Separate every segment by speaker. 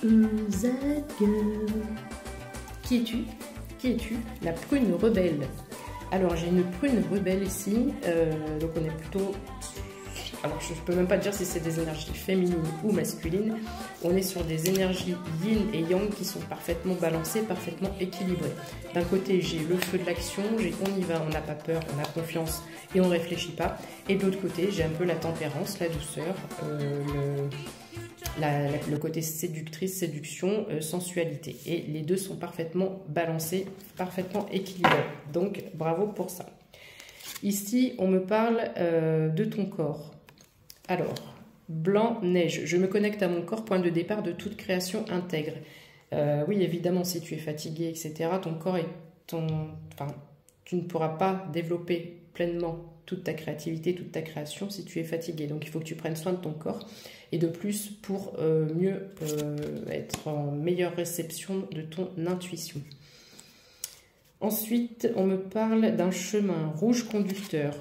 Speaker 1: That girl. Qui es-tu? Qui es-tu? La prune rebelle. Alors j'ai une prune rebelle ici, donc on est plutôt... Alors je ne peux même pas dire si c'est des énergies féminines ou masculines. On est sur des énergies yin et yang qui sont parfaitement balancées, parfaitement équilibrées. D'un côté j'ai le feu de l'action, on y va, on n'a pas peur, on a confiance et on ne réfléchit pas. Et de l'autre côté j'ai un peu la tempérance, la douceur, le côté séductrice, séduction, sensualité. Et les deux sont parfaitement balancés, parfaitement équilibrés. Donc bravo pour ça. Ici on me parle de ton corps. Alors, blanc, neige, je me connecte à mon corps, point de départ de toute création intègre. Oui, évidemment, si tu es fatigué, etc., ton corps est tu ne pourras pas développer pleinement toute ta créativité, toute ta création si tu es fatigué. Donc, il faut que tu prennes soin de ton corps. Et de plus, pour mieux être en meilleure réception de ton intuition. Ensuite, on me parle d'un chemin rouge conducteur.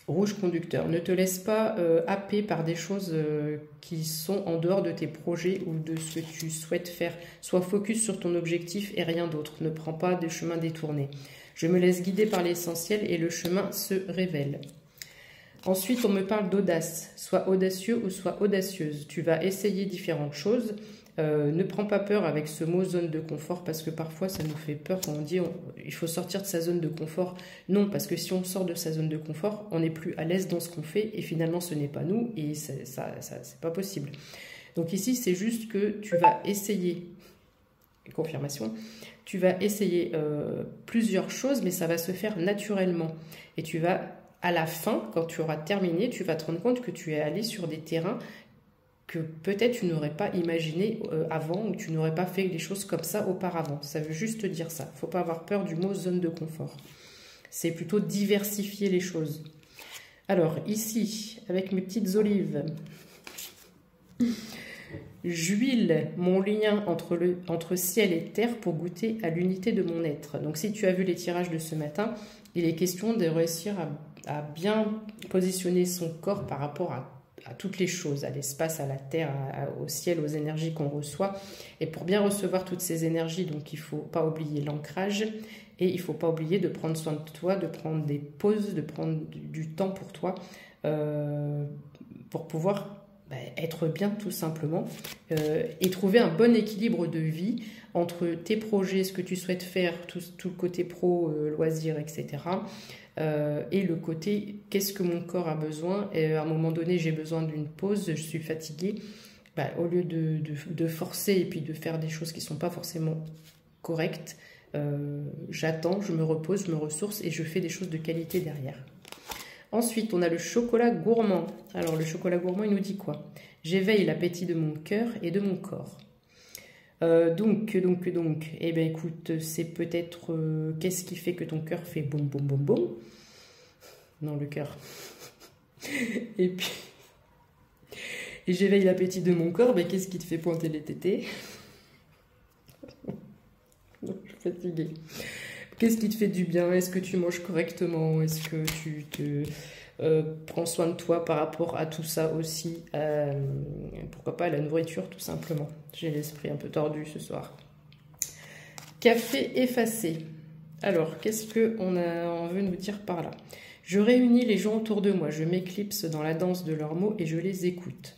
Speaker 1: Rouge conducteur, ne te laisse pas happer par des choses qui sont en dehors de tes projets ou de ce que tu souhaites faire. Sois focus sur ton objectif et rien d'autre. Ne prends pas de chemin détourné. Je me laisse guider par l'essentiel et le chemin se révèle. Ensuite, on me parle d'audace. Sois audacieux ou sois audacieuse. Tu vas essayer différentes choses. Ne prends pas peur avec ce mot zone de confort parce que parfois ça nous fait peur quand on dit il faut sortir de sa zone de confort. Non, parce que si on sort de sa zone de confort, on n'est plus à l'aise dans ce qu'on fait et finalement ce n'est pas nous et c'est pas possible. Donc ici c'est juste que tu vas essayer, confirmation, tu vas essayer plusieurs choses mais ça va se faire naturellement et tu vas à la fin, quand tu auras terminé, tu vas te rendre compte que tu es allé sur des terrains que peut-être tu n'aurais pas imaginé avant ou tu n'aurais pas fait les choses comme ça auparavant. Ça veut juste dire ça. Il ne faut pas avoir peur du mot zone de confort. C'est plutôt diversifier les choses. Alors ici, avec mes petites olives, j'huile mon lien entre ciel et terre pour goûter à l'unité de mon être. Donc si tu as vu les tirages de ce matin, il est question de réussir à bien positionner son corps par rapport à toutes les choses, à l'espace, à la terre, au ciel, aux énergies qu'on reçoit. Et pour bien recevoir toutes ces énergies, donc il ne faut pas oublier l'ancrage et il ne faut pas oublier de prendre soin de toi, de prendre des pauses, de prendre du temps pour toi pour pouvoir être bien tout simplement et trouver un bon équilibre de vie entre tes projets, ce que tu souhaites faire, tout le côté pro, loisirs, etc. Et le côté qu'est-ce que mon corps a besoin et à un moment donné j'ai besoin d'une pause, je suis fatiguée, au lieu de forcer et puis de faire des choses qui ne sont pas forcément correctes, j'attends, je me repose, je me ressource et je fais des choses de qualité derrière. Ensuite on a le chocolat gourmand. Alors le chocolat gourmand il nous dit quoi? J'éveille l'appétit de mon cœur et de mon corps. Donc, eh bien écoute, c'est peut-être qu'est-ce qui fait que ton cœur fait boum, boum, boum, boum. Non, le cœur. Et puis, et j'éveille l'appétit de mon corps, ben, qu'est-ce qui te fait pointer les tétés? Je suis fatiguée. Qu'est-ce qui te fait du bien? Est-ce que tu manges correctement? Est-ce que tu te... prends soin de toi par rapport à tout ça aussi, pourquoi pas à la nourriture tout simplement. J'ai l'esprit un peu tordu ce soir. Café effacé. Alors qu'est-ce qu'on veut nous dire par là? Je réunis les gens autour de moi, je m'éclipse dans la danse de leurs mots et je les écoute.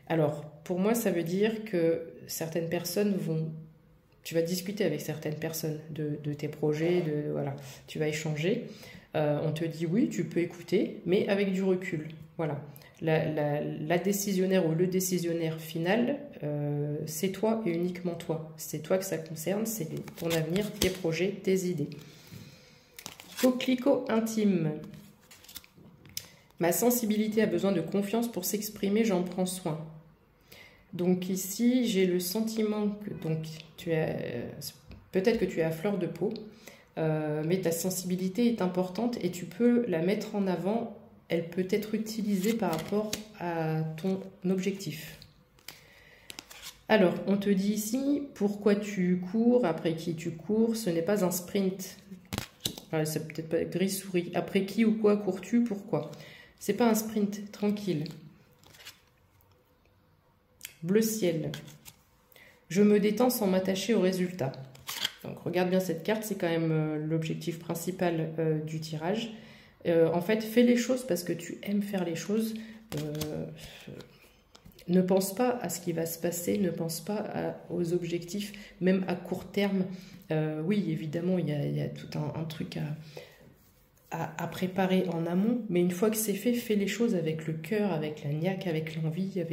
Speaker 1: Alors pour moi ça veut dire que certaines personnes vont... Tu vas discuter avec certaines personnes de tes projets, voilà, tu vas échanger. On te dit oui, tu peux écouter, mais avec du recul. Voilà. La décisionnaire ou le décisionnaire final, c'est toi et uniquement toi. C'est toi que ça concerne, c'est ton avenir, tes projets, tes idées. Coquelicot intime. Ma sensibilité a besoin de confiance pour s'exprimer, j'en prends soin. Donc ici, j'ai le sentiment que peut-être que tu es à fleur de peau, mais ta sensibilité est importante et tu peux la mettre en avant. Elle peut être utilisée par rapport à ton objectif. Alors, on te dit ici, pourquoi tu cours, après qui tu cours, ce n'est pas un sprint. C'est peut-être pas gris-souris. Après qui ou quoi cours-tu, pourquoi? C'est pas un sprint, tranquille. Bleu ciel. Je me détends sans m'attacher au résultat. Donc regarde bien cette carte, c'est quand même l'objectif principal du tirage. En fait, fais les choses parce que tu aimes faire les choses. Ne pense pas à ce qui va se passer, ne pense pas aux objectifs, même à court terme. Oui, évidemment, il y a tout un truc à préparer en amont, mais une fois que c'est fait, fais les choses avec le cœur, avec la niaque, avec l'envie,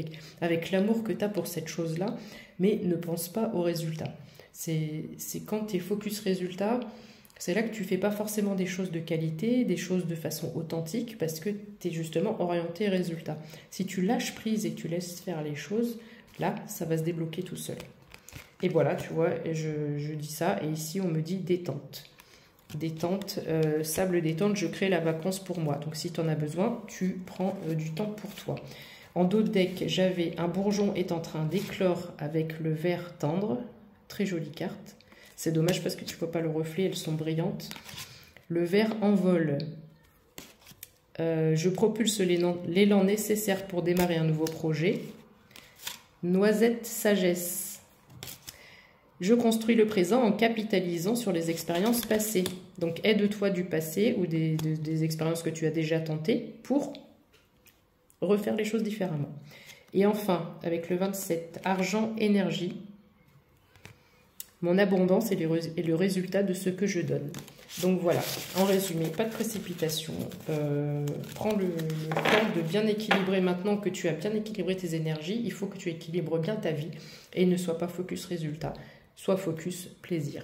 Speaker 1: avec l'amour que tu as pour cette chose-là, mais ne pense pas au résultat. C'est quand tu es focus résultat, c'est là que tu fais pas forcément des choses de qualité, des choses de façon authentique, parce que tu es justement orienté résultat. Si tu lâches prise et tu laisses faire les choses, là, ça va se débloquer tout seul. Et voilà, tu vois, je dis ça, et ici on me dit détente. Détente, sable détente, je crée la vacance pour moi. Donc si tu en as besoin, tu prends du temps pour toi. En dos de deck, j'avais un bourgeon est en train d'éclore avec le vert tendre. Très jolie carte. C'est dommage parce que tu ne vois pas le reflet, elles sont brillantes. Le vert envole. Je propulse l'élan nécessaire pour démarrer un nouveau projet. Noisette sagesse. Je construis le présent en capitalisant sur les expériences passées. Donc aide-toi du passé ou des expériences que tu as déjà tentées pour refaire les choses différemment. Et enfin, avec le 27, argent, énergie. Mon abondance est le résultat de ce que je donne. Donc voilà, en résumé, pas de précipitation. Prends le temps de bien équilibrer. Maintenant que tu as bien équilibré tes énergies, il faut que tu équilibres bien ta vie et ne sois pas focus résultat. Sois focus plaisir.